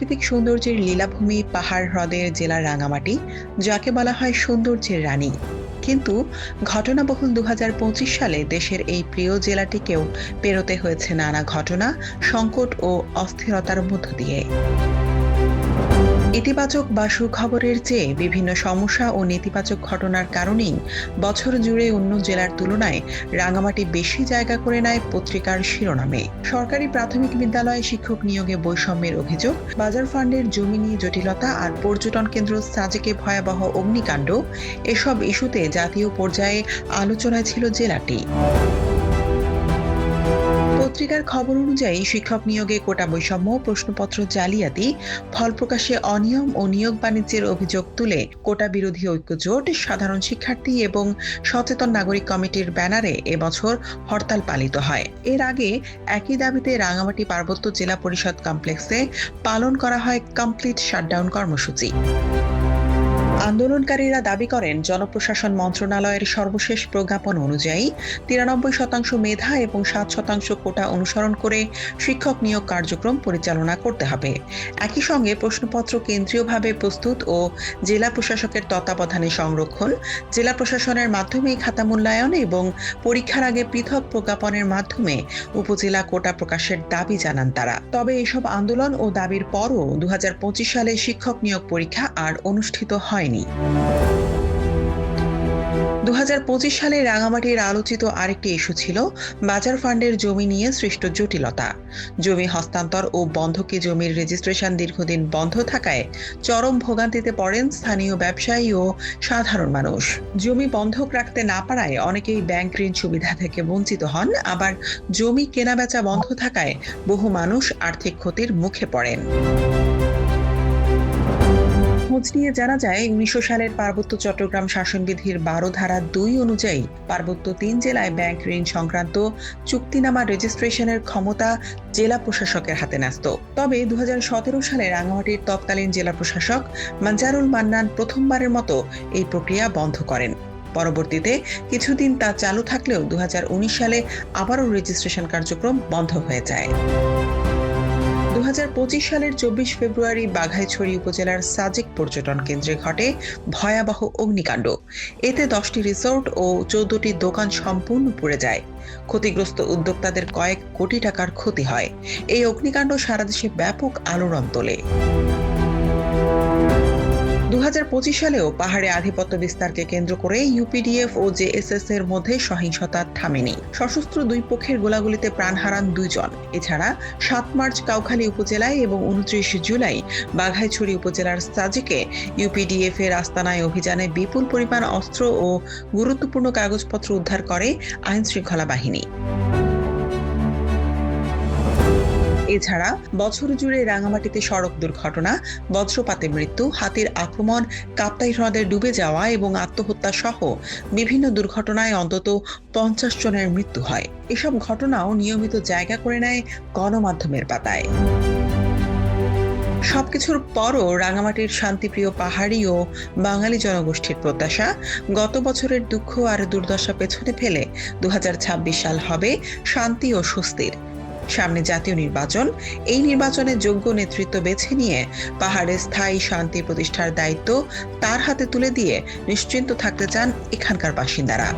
প্রাকৃতিক সৌন্দর্যের লীলাভূমি পাহাড় হ্রদের জেলা রাঙামাটি, যাকে বলা হয় সৌন্দর্যের রানী। কিন্তু ঘটনাবহুল ২০২৫ সালে দেশের এই প্রিয় জেলাটিকেও পেরোতে হয়েছে নানা ঘটনা, সংকট ও অস্থিরতার মধ্য দিয়ে। ইতিবাচক বা সুখবরের চেয়ে বিভিন্ন সমস্যা ও নেতিবাচক ঘটনার কারণেই বছর জুড়ে অন্য জেলার তুলনায় রাঙামাটি বেশি জায়গা করে নেয় পত্রিকার শিরোনামে। সরকারি প্রাথমিক বিদ্যালয়ে শিক্ষক নিয়োগে বৈষম্যের অভিযোগ, বাজার ফান্ডের জমি নিয়ে জটিলতা আর পর্যটন কেন্দ্র সাজেকে ভয়াবহ অগ্নিকাণ্ড, এসব ইস্যুতে জাতীয় পর্যায়ে আলোচনায় ছিল জেলাটি। পত্রিকার খবর অনুযায়ী শিক্ষক নিয়োগে কোটা বৈষম্য, প্রশ্নপত্র জালিয়াতি, ফল প্রকাশে অনিয়ম ও নিয়োগ বাণিজ্যের অভিযোগ তুলে কোটা বিরোধী ঐক্যজোট, সাধারণ শিক্ষার্থী এবং সচেতন নাগরিক কমিটির ব্যানারে এবছর হরতাল পালিত হয়। এর আগে একই দাবিতে রাঙামাটি পার্বত্য জেলা পরিষদ কমপ্লেক্সে পালন করা হয় কমপ্লিট শাটডাউন কর্মসূচি। আন্দোলনকারীরা দাবি করেন, জনপ্রশাসন মন্ত্রণালয়ের সর্বশেষ প্রজ্ঞাপন অনুযায়ী ৯৩% মেধা এবং ৭% কোটা অনুসরণ করে শিক্ষক নিয়োগ কার্যক্রম পরিচালনা করতে হবে। একই সঙ্গে প্রশ্নপত্র কেন্দ্রীয়ভাবে প্রস্তুত ও জেলা প্রশাসকের তত্ত্বাবধানে সংরক্ষণ, জেলা প্রশাসনের মাধ্যমে খাতা মূল্যায়ন এবং পরীক্ষার আগে পৃথক প্রজ্ঞাপনের মাধ্যমে উপজেলা কোটা প্রকাশের দাবি জানান তারা। তবে এসব আন্দোলন ও দাবির পরও ২০২৫ সালে শিক্ষক নিয়োগ পরীক্ষা আর অনুষ্ঠিত হয়নি। ২০২৫ সালে রাঙামাটির আলোচিত আরেকটি ইস্যু ছিল বাজার ফান্ডের জমি নিয়ে সৃষ্ট জটিলতা। জমি হস্তান্তর ও বন্ধকি জমির রেজিস্ট্রেশন দীর্ঘদিন বন্ধ থাকায় চরম ভোগান্তিতে পড়েন স্থানীয় ব্যবসায়ী ও সাধারণ মানুষ। জমি বন্ধক রাখতে না পারায় অনেকেই ব্যাংক ঋণ সুবিধা থেকে বঞ্চিত হন, আবার জমি কেনাবেচা বন্ধ থাকায় বহু মানুষ আর্থিক ক্ষতির মুখে পড়েন। খোঁজ নিয়ে জানা যায়, ১৯০০ সালের পার্বত্য চট্টগ্রাম শাসনবিধির ১২ ধারা ২ অনুযায়ী পার্বত্য ৩ জেলায় ব্যাংক ঋণ সংক্রান্ত চুক্তিনামা রেজিস্ট্রেশনের ক্ষমতা জেলা প্রশাসকের হাতে ন্যস্ত। তবে ২০১৭ সালে রাঙামাটির তৎকালীন জেলা প্রশাসক মানজারুল মান্নান প্রথমবারের মতো এই প্রক্রিয়া বন্ধ করেন। পরবর্তীতে কিছুদিন তা চালু থাকলেও ২০১৯ সালে আবারও রেজিস্ট্রেশন কার্যক্রম বন্ধ হয়ে যায়। ২০২৫ সালের ২৪ ফেব্রুয়ারি বাঘাইছড়ি উপজেলার সাজেক পর্যটন কেন্দ্রে ঘটে ভয়াবহ অগ্নিকাণ্ড। এতে ১০টি রিসোর্ট ও ১৪টি দোকান সম্পূর্ণ পুড়ে যায়। ক্ষতিগ্রস্ত উদ্যোক্তাদের কয়েক কোটি টাকার ক্ষতি হয়। এই অগ্নিকাণ্ড সারা দেশে ব্যাপক আলোড়ন তোলে। ২০২৫ সালেও পাহাড়ে আধিপত্য বিস্তারকে কেন্দ্র করে ইউপিডিএফ ও জেএসএস এর মধ্যে সহিংসতা থামেনি। সশস্ত্র দুই পক্ষের গোলাগুলিতে প্রাণ হারান ২ জন। এছাড়া ৭ মার্চ কাউখালী উপজেলায় এবং ২৯ জুলাই বাঘাইছড়ি উপজেলার সাজেকে ইউপিডিএফ এর আস্তানায় অভিযানে বিপুল পরিমাণ অস্ত্র ও গুরুত্বপূর্ণ কাগজপত্র উদ্ধার করে আইন শৃঙ্খলা বাহিনী। এছাড়া বছর জুড়ে রাঙামাটিতে সড়ক দুর্ঘটনা, বজ্রপাতে মৃত্যু, হাতির আক্রমণ, কাপ্তাই হ্রদে ডুবে যাওয়া এবং আত্মহত্যা সহ বিভিন্ন দুর্ঘটনায় অন্তত ৫০ জনের মৃত্যু হয়। এসব ঘটনাও নিয়মিত জায়গা করে নেয় গণমাধ্যমের পাতায়। সবকিছুর পরও রাঙামাটির শান্তিপ্রিয় পাহাড়ি ও বাঙালি জনগোষ্ঠীর প্রত্যাশা, গত বছরের দুঃখ আর দুর্দশা পেছনে ফেলে ২০২৬ সাল হবে শান্তি ও স্বস্তির। সামনে জাতীয় নির্বাচন। এই নির্বাচনে যোগ্য নেতৃত্ব বেছে নিয়ে পাহাড়ে স্থায়ী শান্তি প্রতিষ্ঠার দায়িত্ব তার হাতে তুলে দিয়ে নিশ্চিন্ত থাকতে চান এখানকার বাসিন্দারা।